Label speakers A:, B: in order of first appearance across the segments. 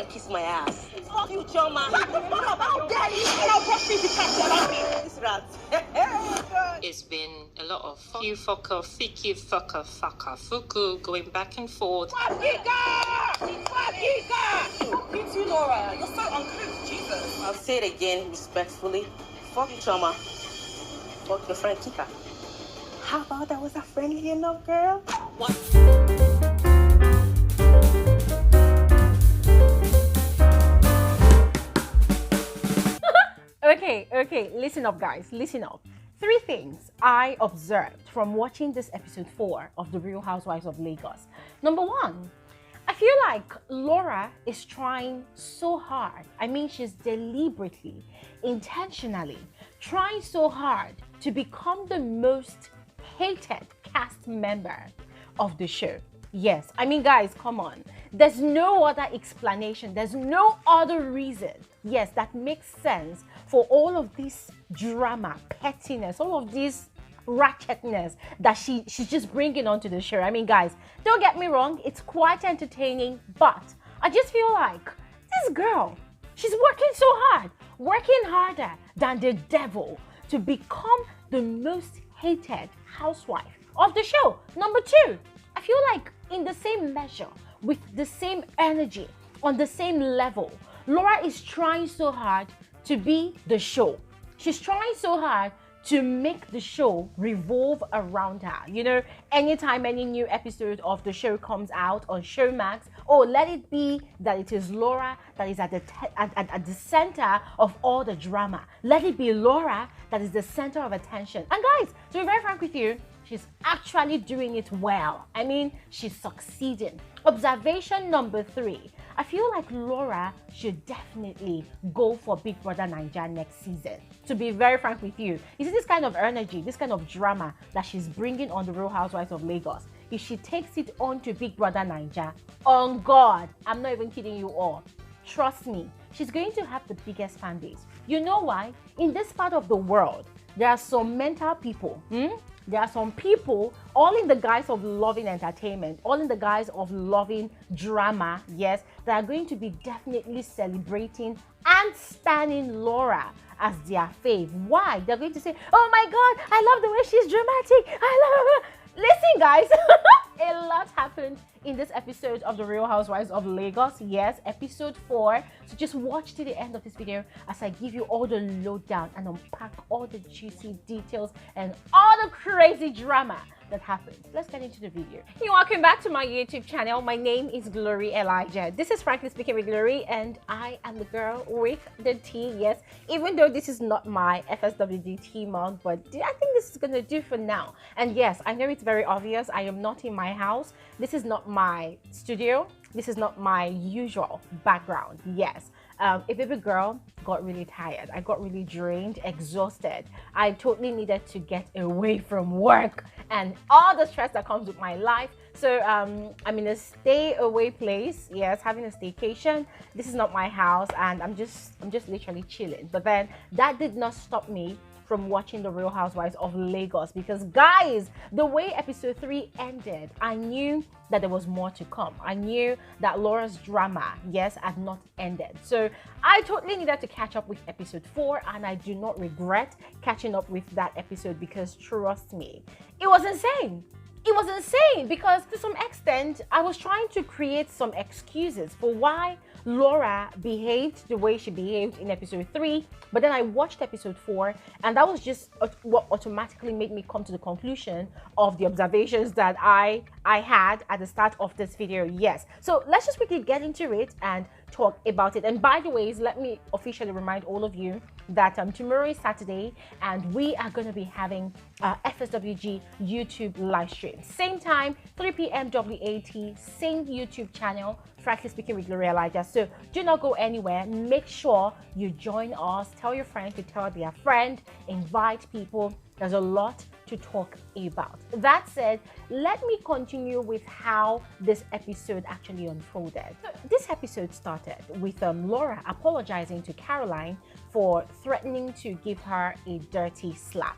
A: and kiss my ass. Fuck you, Chioma. How dare you? I'll brush me to this rat.
B: It's been a lot of fuck you, fucker, ficky, fucker, fucker, fuku, going back and forth.
A: You too, Laura. You're so uncouth, Jesus. I'll say it again respectfully. Fuck you, Chioma. Fuck your friend Kika. How about that? Was that friendly enough, girl? What?
C: Okay, listen up, guys, listen up. 3 things I observed from watching this episode 4 of The Real Housewives of Lagos. Number 1, I feel like Laura is trying so hard. I mean, she's deliberately, intentionally trying so hard to become the most hated cast member of the show. Yes, I mean, guys, come on. There's no other explanation. There's no other reason, yes, that makes sense for all of this drama, pettiness, all of this ratchetness that she's just bringing onto the show. I mean, guys, don't get me wrong. It's quite entertaining, but I just feel like this girl, she's working so hard, working harder than the devil to become the most hated housewife of the show. Number 2, I feel like in the same measure, with the same energy, on the same level, Laura is trying so hard to be the show. She's trying so hard to make the show revolve around her. You know, anytime any new episode of the show comes out on Showmax, oh, let it be that it is Laura that is at the center of all the drama. Let it be Laura that is the center of attention. And guys, to be very frank with you, she's actually doing it well. I mean, she's succeeding. Observation number 3. I feel like Laura should definitely go for Big Brother Naija next season. To be very frank with you, you see this kind of energy, this kind of drama that she's bringing on the Real Housewives of Lagos. If she takes it on to Big Brother Naija, on God, I'm not even kidding you all. Trust me, she's going to have the biggest fan base. You know why? In this part of the world, there are some mental people. There are some people, all in the guise of loving entertainment, all in the guise of loving drama, yes, that are going to be definitely celebrating and standing Laura as their fave. Why? They're going to say, oh my God, I love the way she's dramatic. I love her. Listen, guys, a lot happened in this episode of The Real Housewives of Lagos. Yes, episode 4. So just watch to the end of this video as I give you all the lowdown and unpack all the juicy details and all the crazy drama that happened. Let's get into the video. Hey, welcome back to my YouTube channel. My name is Glory Elijah. This is Frankly Speaking with Glory, and I am the girl with the tea. Yes, even though this is not my FSWD tea mug, but I think this is gonna do for now. And yes, I know it's very obvious. I am not in my house. This is not my studio. This is not my usual background. Yes. A baby girl got really tired. I got really drained, exhausted. I totally needed to get away from work and all the stress that comes with my life. So I'm in a stay away place. Yes, having a staycation. This is not my house, and I'm just literally chilling. But then that did not stop me from watching The Real Housewives of Lagos, because guys, the way episode 3 ended, I knew that there was more to come. I knew that Laura's drama, yes, had not ended. So I totally needed to catch up with episode 4, and I do not regret catching up with that episode, because trust me, it was insane. It was insane, because to some extent, I was trying to create some excuses for why Laura behaved the way she behaved in episode 3, but then I watched episode 4, and that was just what automatically made me come to the conclusion of the observations that I had at the start of this video. Yes, so let's just quickly get into it and talk about it. And by the way, let me officially remind all of you that tomorrow is Saturday, and we are going to be having FSWG YouTube live stream, same time, 3 p.m. WAT, same YouTube channel, Frankly Speaking with Glory Elijah. So do not go anywhere. Make sure you join us. Tell your friend to tell their friend. Invite people. There's a lot to talk about. That said, let me continue with how this episode actually unfolded. This episode started with Laura apologizing to Caroline for threatening to give her a dirty slap.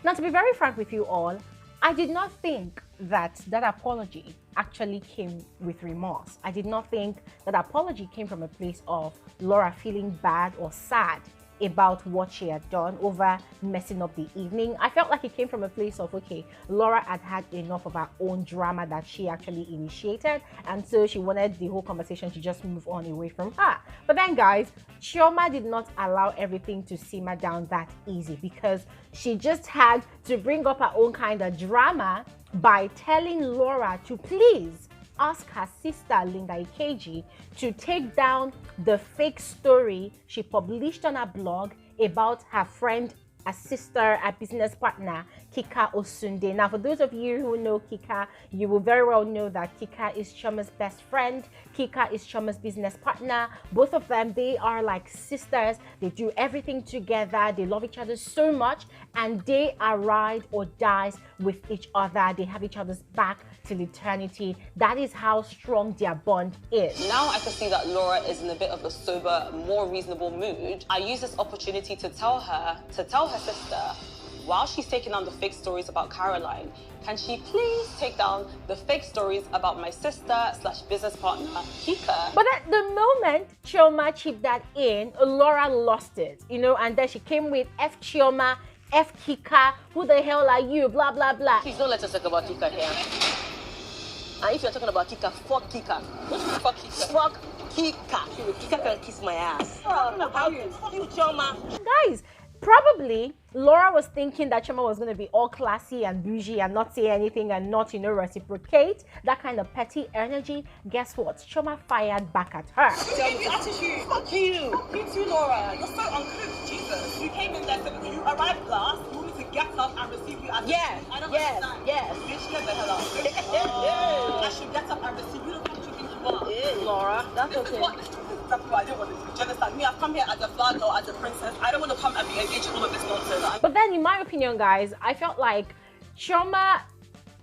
C: Now, to be very frank with you all, I did not think that apology actually came with remorse. I did not think that apology came from a place of Laura feeling bad or sad about what she had done over messing up the evening. I felt like it came from a place of, okay, Laura had had enough of her own drama that she actually initiated, and so she wanted the whole conversation to just move on away from her. But then guys, Chioma did not allow everything to simmer down that easy, because she just had to bring up her own kind of drama by telling Laura to please ask her sister Linda Ikeji to take down the fake story she published on her blog about her friend, a sister, a business partner, Kika Osunde. Now, for those of you who know Kika, you will very well know that Kika is Chioma's best friend. Kika is Chioma's business partner. Both of them, they are like sisters. They do everything together. They love each other so much, and they are ride or dies with each other. They have each other's back till eternity. That is how strong their bond is.
A: Now I can see that Laura is in a bit of a sober, more reasonable mood. I use this opportunity to tell her sister, while she's taking down the fake stories about Caroline, can she please take down the fake stories about my sister / business partner, Kika?
C: But at the moment Chioma chipped that in, Laura lost it, you know, and then she came with F Chioma, F Kika, who the hell are you, blah, blah, blah.
A: Please don't let us talk about Kika here. And if you're talking about Kika, fuck Kika. Fuck Kika. Fuck Kika. Kika can kiss my ass. How you, Chioma?
C: Guys, probably Laura was thinking that Chioma was going to be all classy and bougie and not say anything and not, you know, reciprocate that kind of petty energy. Guess what? Chioma fired back at her.
A: You gave me attitude. Fuck you. You too, Laura. You're so uncouth. Jesus. You came in there, so you arrived last. You want me to get up and receive you as I don't understand. Yes. Bitch, get the hell out. I should get up and receive you. What do you think you are? Laura, that's okay. That's what I don't want to do. Do you understand? Me, I've come here as a flag girl, as a princess. I don't want to come and be engaged in all of this nonsense.
C: But then, in my opinion, guys, I felt like Chioma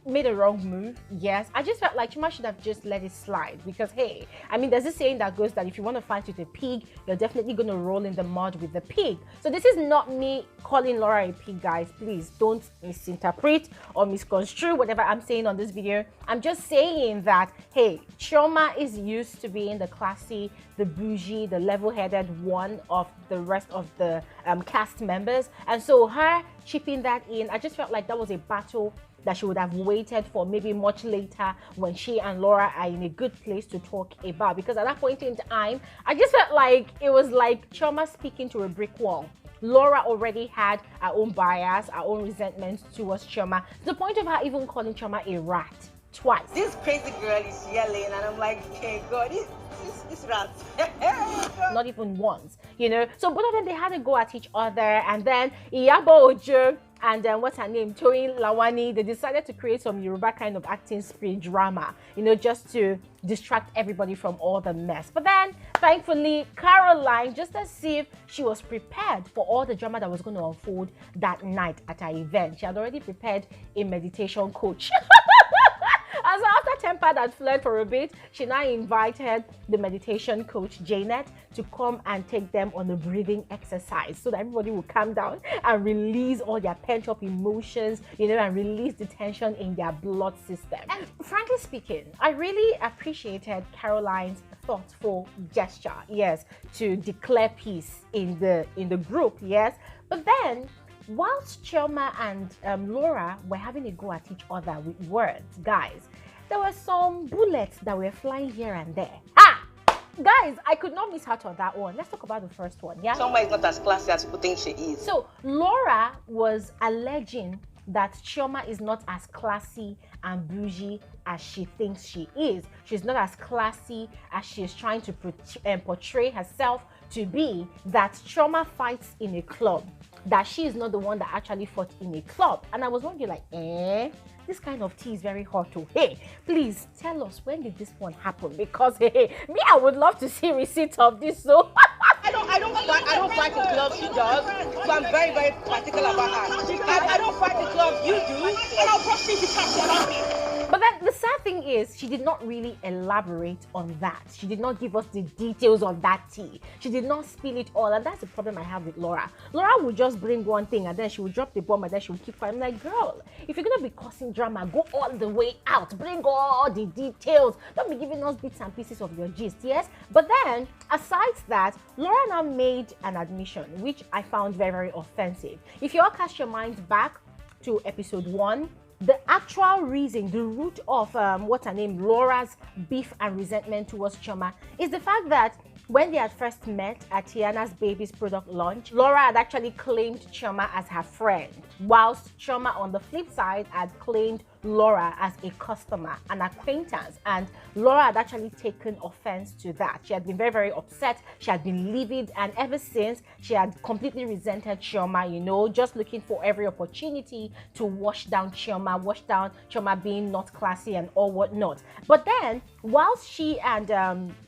C: made a wrong move. Yes, I just felt like Chioma should have just let it slide, because hey, I mean, there's this saying that goes that if you want to fight with a pig, you're definitely going to roll in the mud with the pig. So this is not me calling Laura a pig, guys. Please don't misinterpret or misconstrue whatever I'm saying on this video. I'm just saying that, hey, Chioma is used to being the classy, the bougie, the level-headed one of the rest of the cast members, and so her chipping that in, I just felt like that was a battle that she would have waited for maybe much later when she and Laura are in a good place to talk about, because at that point in time, I just felt like it was like Chioma speaking to a brick wall. Laura already had her own bias, her own resentment towards Chioma, to the point of her even calling Chioma a rat twice.
A: This crazy girl is yelling, and I'm like, hey God, this rat.
C: Not even once, you know. So both of them, they had to go at each other, and then Iyabo Ojo and what's her name, Toyin Lawani, they decided to create some Yoruba kind of acting spree drama, you know, just to distract everybody from all the mess. But then, thankfully, Caroline, just as if she was prepared for all the drama that was going to unfold that night at her event, she had already prepared a meditation coach. And so after Temper had fled for a bit, she now invited the meditation coach, Janet, to come and take them on a breathing exercise so that everybody will calm down and release all their pent-up emotions, you know, and release the tension in their blood system. And frankly speaking, I really appreciated Caroline's thoughtful gesture, yes, to declare peace in the group, yes. But then, whilst Chioma and Laura were having a go at each other with words, guys, there were some bullets that were flying here and there. Guys, I could not miss out on that one. Let's talk about the first one, yeah?
A: Chioma is not as classy as people think she is.
C: So, Laura was alleging that Chioma is not as classy and bougie as she thinks she is. She's not as classy as she is trying to portray herself to be, that Chioma fights in a club, that she is not the one that actually fought in a club. And I was wondering, like, this kind of tea is very hot. Oh, hey, please tell us, when did this one happen? Because hey, me, I would love to see receipts of this. So
A: I don't fight in clubs. She does. So I'm very, very particular about her. I don't fight in clubs. You do. And I'll brush you to catch you.
C: But then the sad thing is, she did not really elaborate on that. She did not give us the details of that tea. She did not spill it all, and that's the problem I have with Laura. Laura would just bring one thing and then she would drop the bomb and then she would keep quiet. I'm like, girl, if you're gonna be causing drama, go all the way out. Bring all the details. Don't be giving us bits and pieces of your gist, yes? But then, aside that, Laura now made an admission, which I found very, very offensive. If you all cast your minds back to episode 1, the actual reason, the root of Laura's beef and resentment towards Chioma is the fact that when they had first met at Tiannah's baby's product launch, Laura had actually claimed Chioma as her friend, whilst Chioma on the flip side had claimed Laura as a customer, an acquaintance, and Laura had actually taken offense to that. She had been very, very upset. She had been livid, and ever since, she had completely resented Chioma, you know, just looking for every opportunity to wash down Chioma being not classy and all whatnot. But then, whilst she and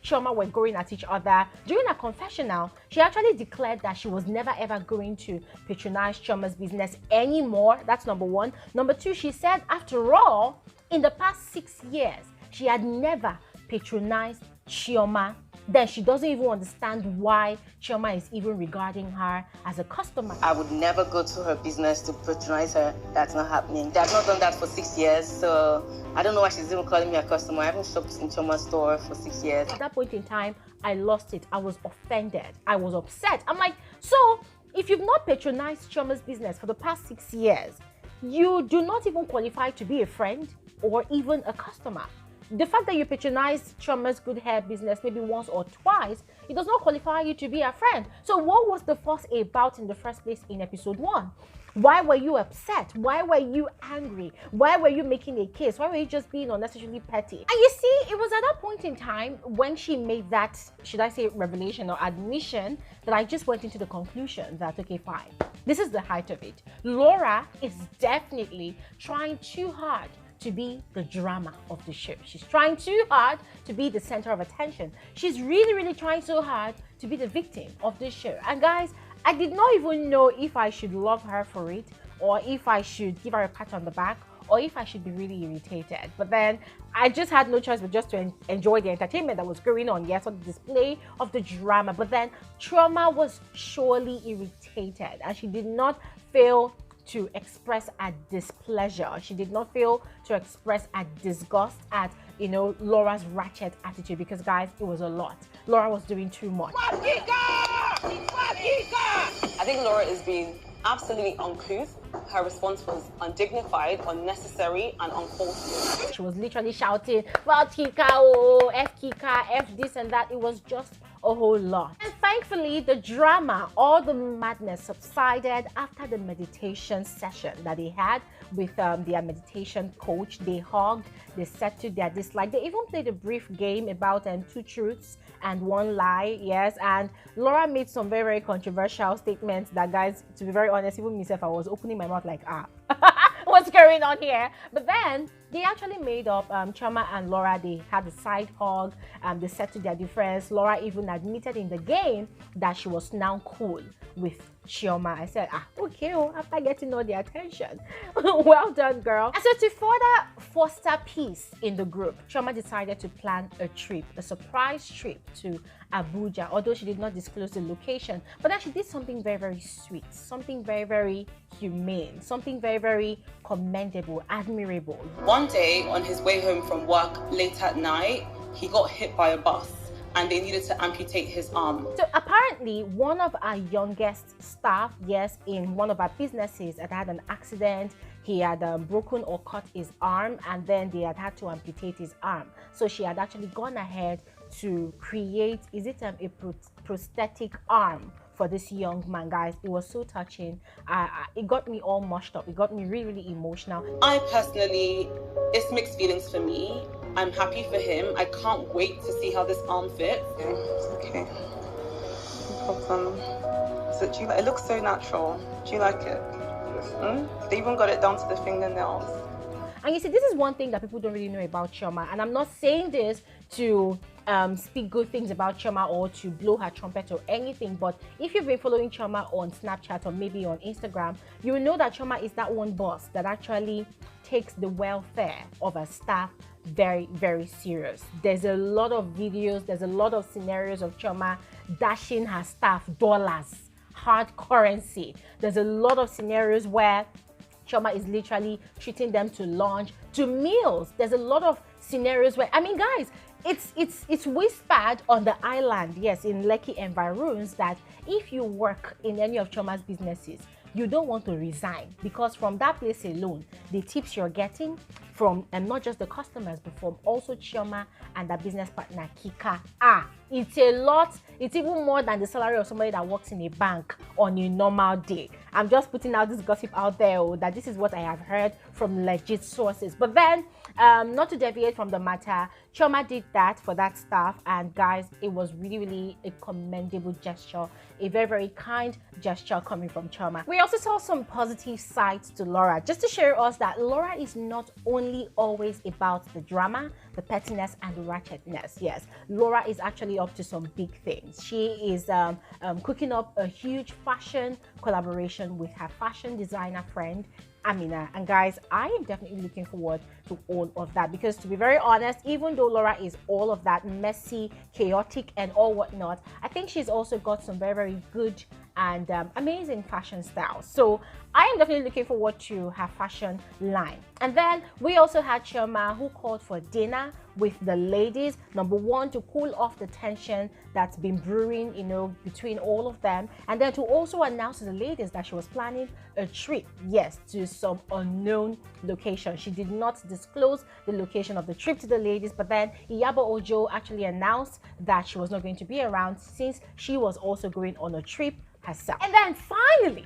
C: Chioma were going at each other, during a confessional, she actually declared that she was never ever going to patronize Chioma's business anymore. That's number one. Number two, she said, after all, in the past 6 years, she had never patronized Chioma. Then she doesn't even understand why Chioma is even regarding her as a customer.
A: I would never go to her business to patronize her. That's not happening. I've not done that for 6 years, so I don't know why she's even calling me a customer. I haven't shopped in Chioma's store for 6 years.
C: At that point in time, I lost it. I was offended. I was upset. I'm like, so if you've not patronized Chioma's business for the past 6 years, you do not even qualify to be a friend or even a customer. The fact that you patronize Chioma's good hair business maybe once or twice, it does not qualify you to be a friend. So what was the fuss about in the first place in episode 1? Why were you upset? Why were you angry? Why were you making a case? Why were you just being unnecessarily petty? And you see, it was at that point in time when she made that, should I say, revelation or admission, that I just went into the conclusion that, okay, fine, this is the height of it. Laura is definitely trying too hard to be the drama of the show. She's trying too hard to be the center of attention. She's really, really trying so hard to be the victim of this show. And guys, I did not even know if I should love her for it, or if I should give her a pat on the back, or if I should be really irritated. But then I just had no choice but just to enjoy the entertainment that was going on. Yes, on the display of the drama. But then Chioma was surely irritated, and she did not fail to express a displeasure. She did not fail to express a disgust at, you know, Laura's ratchet attitude, because guys, it was a lot. Laura was doing too much.
D: I think Laura is being absolutely uncouth. Her response was undignified, unnecessary, and uncalled for.
C: She was literally shouting, "Well, Kika, oh, F Kika, F this and that." It was just a whole lot. And thankfully, the drama, all the madness subsided after the meditation session that they had with their meditation coach. They hugged, they settled their dislike. They even played a brief game about 2 truths and 1 lie. Yes, and Laura made some very, very controversial statements that, guys, to be very honest, even myself, I was opening my mouth like, what's going on here? But then they actually made up. Chioma and Laura, they had a side hug, they settled their difference. Laura even admitted in the game that she was now cool with Chioma. I said, okay, after getting all the attention. Well done, girl. And so to further foster peace in the group, Chioma decided to plan a trip, a surprise trip to Abuja, although she did not disclose the location. But then she did something very, very sweet, something very, very humane, something very, very commendable, admirable.
D: One day, on his way home from work late at night, he got hit by a bus and they needed to amputate his arm.
C: So apparently, one of our youngest staff, yes, in one of our businesses had an accident. He had broken or cut his arm, and then they had to amputate his arm. So she had actually gone ahead to create, is it a prosthetic arm for this young man, guys. It was so touching. It got me all mushed up. It got me really, really emotional.
D: I personally, it's mixed feelings for me. I'm happy for him. I can't wait to see how this arm fits. Okay. No problem. So it looks so natural. Do you like it? They even got it down to the fingernails.
C: And you see, this is one thing that people don't really know about Chioma. And I'm not saying this to speak good things about Chioma or to blow her trumpet or anything, but if you've been following Chioma on Snapchat or maybe on Instagram, you will know that Chioma is that one boss that actually takes the welfare of her staff very, very serious. There's a lot of videos, there's a lot of scenarios of Chioma dashing her staff dollars, hard currency. There's a lot of scenarios where Chioma is literally treating them to lunch, to meals. There's a lot of scenarios where, I mean, guys, it's whispered on the island, yes, in Lekki environs, that if you work in any of Chioma's businesses, you don't want to resign, because from that place alone, the tips you're getting from, and not just the customers, but from also Chioma and the business partner Kika, it's a lot. It's even more than the salary of somebody that works in a bank on a normal day. I'm just putting out this gossip out there, that this is what I have heard from legit sources. But then, not to deviate from the matter, Chioma did that for that staff, and guys, it was really, really a commendable gesture, a very, very kind gesture coming from Chioma. We also saw some positive sides to Laura, just to show us that Laura is not only always about the drama, the pettiness, and the ratchetness. Yes, Laura is actually up to some big things. She is cooking up a huge fashion collaboration with her fashion designer friend Amina, and guys, I am definitely looking forward to all of that, because to be very honest, even though Laura is all of that messy, chaotic, and all whatnot, I think she's also got some very, very good and amazing fashion styles. So I am definitely looking forward to her fashion line. And then we also had Chioma, who called for dinner with the ladies, number one, to cool off the tension that's been brewing, you know, between all of them, and then to also announce to the ladies that she was planning a trip, yes, to some unknown location. She did not disclose the location of the trip to the ladies, but then Iyabo Ojo actually announced that she was not going to be around, since she was also going on a trip herself. And then finally,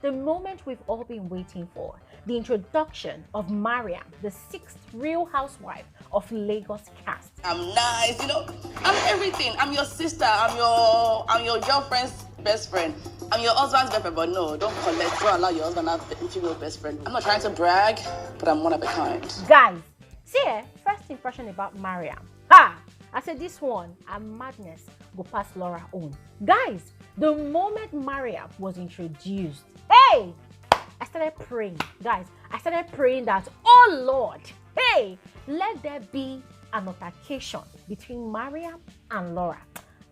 C: the moment we've all been waiting for, the introduction of Mariam, the 6th Real Housewife of Lagos cast.
A: I'm nice, you know, I'm everything. I'm your sister, I'm your girlfriend's best friend. I'm your husband's best friend, but no, don't allow your husband to have a female best friend. I'm not trying to brag, but I'm one of a kind.
C: Guys, see, first impression about Mariam. I said this one, a madness go past Laura own. Guys, the moment Mariam was introduced, hey, I started praying. Guys, I started praying that, oh Lord, hey, let there be an altercation between Mariam and Laura.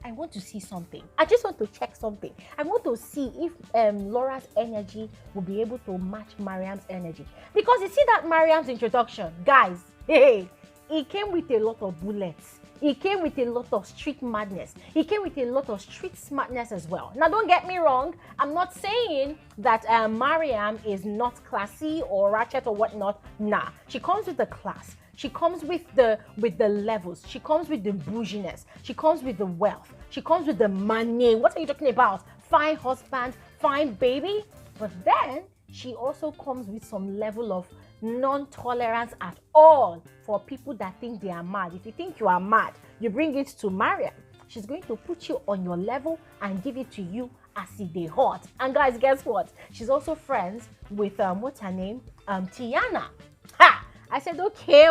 C: I want to see something. I just want to check something. I want to see if Laura's energy will be able to match Mariam's energy. Because you see that Mariam's introduction, guys, hey, it came with a lot of bullets. It came with a lot of street madness. It came with a lot of street smartness as well. Now, don't get me wrong. I'm not saying that Mariam is not classy or ratchet or whatnot. Nah, she comes with the class. She comes with the levels. She comes with the bouginess. She comes with the wealth. She comes with the money. What are you talking about? Fine husband, fine baby. But then she also comes with some level of non-tolerance at all for people that think they are mad. If you think you are mad, you bring it to Mariam. She's going to put you on your level and give it to you as if they hot. And guys, guess what? She's also friends with what's her name? Tiannah. Ha! I said, okay,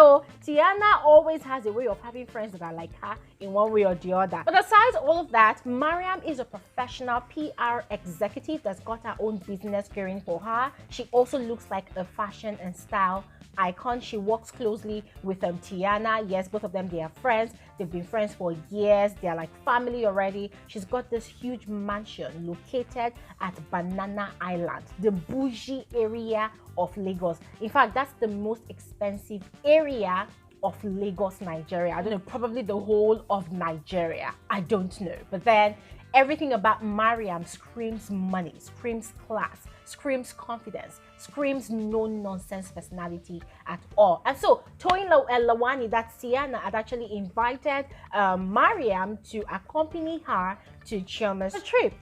C: Tiannah always has a way of having friends that are like her in one way or the other. But besides all of that, Mariam is a professional PR executive that's got her own business going for her. She also looks like a fashion and style icon. She works closely with Tiannah. Yes, both of them, they are friends. They've been friends for years. They're like family already. She's got this huge mansion located at Banana Island, the bougie area of Lagos. In fact, that's the most expensive area of Lagos, Nigeria. I don't know, probably the whole of Nigeria. I don't know. But then everything about Mariam screams money, screams class, screams confidence, screams no-nonsense personality at all. And so Toyin Lawani, that Tiannah, had actually invited Mariam to accompany her to Chioma's trip.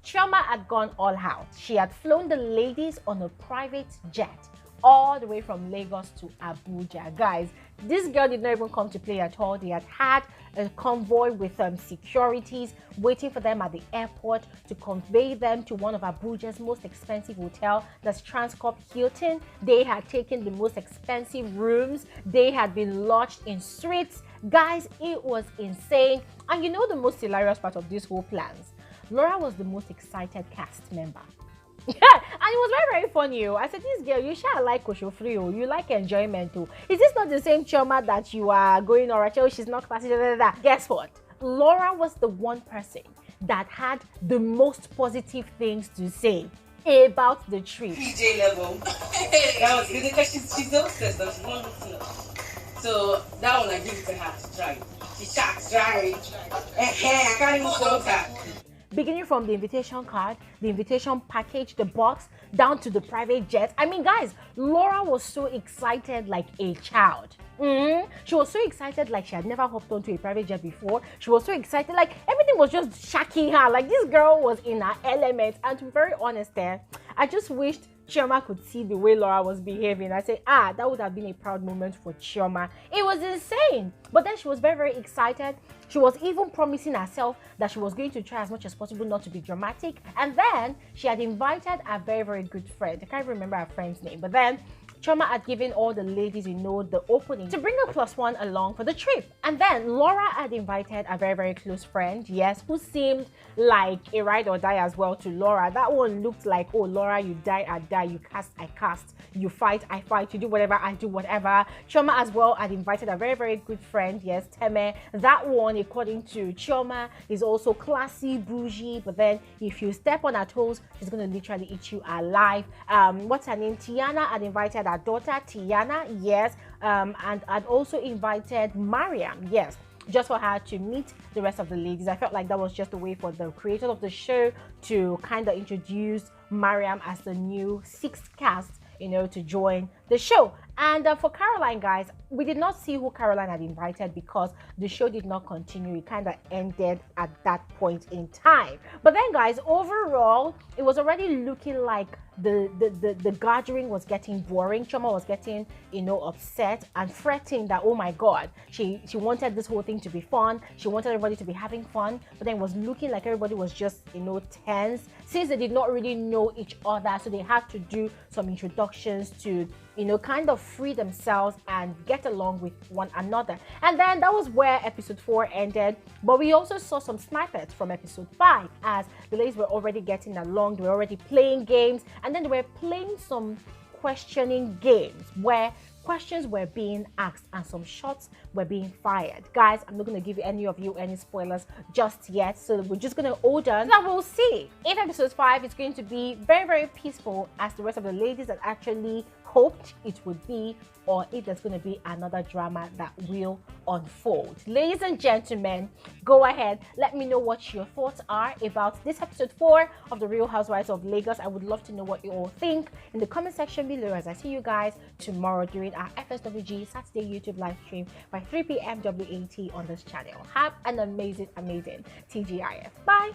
C: Chioma had gone all out. She had flown the ladies on a private jet all the way from Lagos to Abuja. Guys, this girl did not even come to play at all. They had a convoy with securities waiting for them at the airport to convey them to one of Abuja's most expensive hotel, that's Transcorp Hilton. They had taken the most expensive rooms. They had been lodged in suites. Guys, it was insane. And you know the most hilarious part of this whole plans? Laura was the most excited cast member. Yeah, and it was very, very funny. I said, this girl, you shall like Koshofrio, you like enjoyment too. Is this not the same Chioma that you are going or oh, she's not classy? Guess what? Laura was the one person that had the most positive things to say about the trip.
A: PJ level. That was good because she's obsessed, though. She's not listening. So that one I give it to her to try. She sharks try. I can't even stop her.
C: Beginning from the invitation card, the invitation package, the box, down to the private jet. I mean, guys, Laura was so excited like a child. She was so excited like she had never hopped onto a private jet before. She was so excited, like everything was just shocking her. Like this girl was in her element. And to be very honest there, I just wished Chioma could see the way Laura was behaving. I said, that would have been a proud moment for Chioma. It was insane. But then she was very, very excited. She was even promising herself that she was going to try as much as possible not to be dramatic. And then she had invited a very, very good friend. I can't remember her friend's name. But then Chioma had given all the ladies, the opening to bring a +1 along for the trip. And then Laura had invited a very, very close friend, yes, who seemed like a ride or die as well to Laura. That one looked like, oh, Laura, you die, I die, you cast, I cast, you fight, I fight, you do whatever, I do whatever. Chioma as well had invited a very, very good friend, yes, Teme. That one, according to Chioma, is also classy, bougie, but then if you step on her toes, she's going to literally eat you alive. What's her name? Tiannah had invited her daughter Tiannah, yes, and I'd also invited Mariam, yes, just for her to meet the rest of the ladies. I felt like that was just a way for the creator of the show to kind of introduce Mariam as the new sixth cast, to join the show. And for Caroline, guys, we did not see who Caroline had invited because the show did not continue. It kind of ended at that point in time. But then, guys, overall, it was already looking like the gathering was getting boring. Chioma was getting, upset and fretting that, oh my God, she wanted this whole thing to be fun. She wanted everybody to be having fun. But then it was looking like everybody was just, tense, since they did not really know each other. So they had to do some introductions to, kind of free themselves and get along with one another. And then that was where episode 4 ended. But we also saw some snippets from episode 5 as the ladies were already getting along. They were already playing games, and then they were playing some questioning games where questions were being asked and some shots were being fired. Guys, I'm not going to give any of you any spoilers just yet, so we're just going to hold on. Now we'll see if episode 5 is going to be very, very peaceful as the rest of the ladies had actually hoped it would be, or if there's going to be another drama that will unfold. Ladies and gentlemen, go ahead, let me know what your thoughts are about this episode 4 of the Real Housewives of Lagos. I would love to know what you all think in the comment section below, as I see you guys tomorrow during our FSWG Saturday YouTube live stream by 3 p.m. WAT on this channel. Have an amazing TGIF. Bye.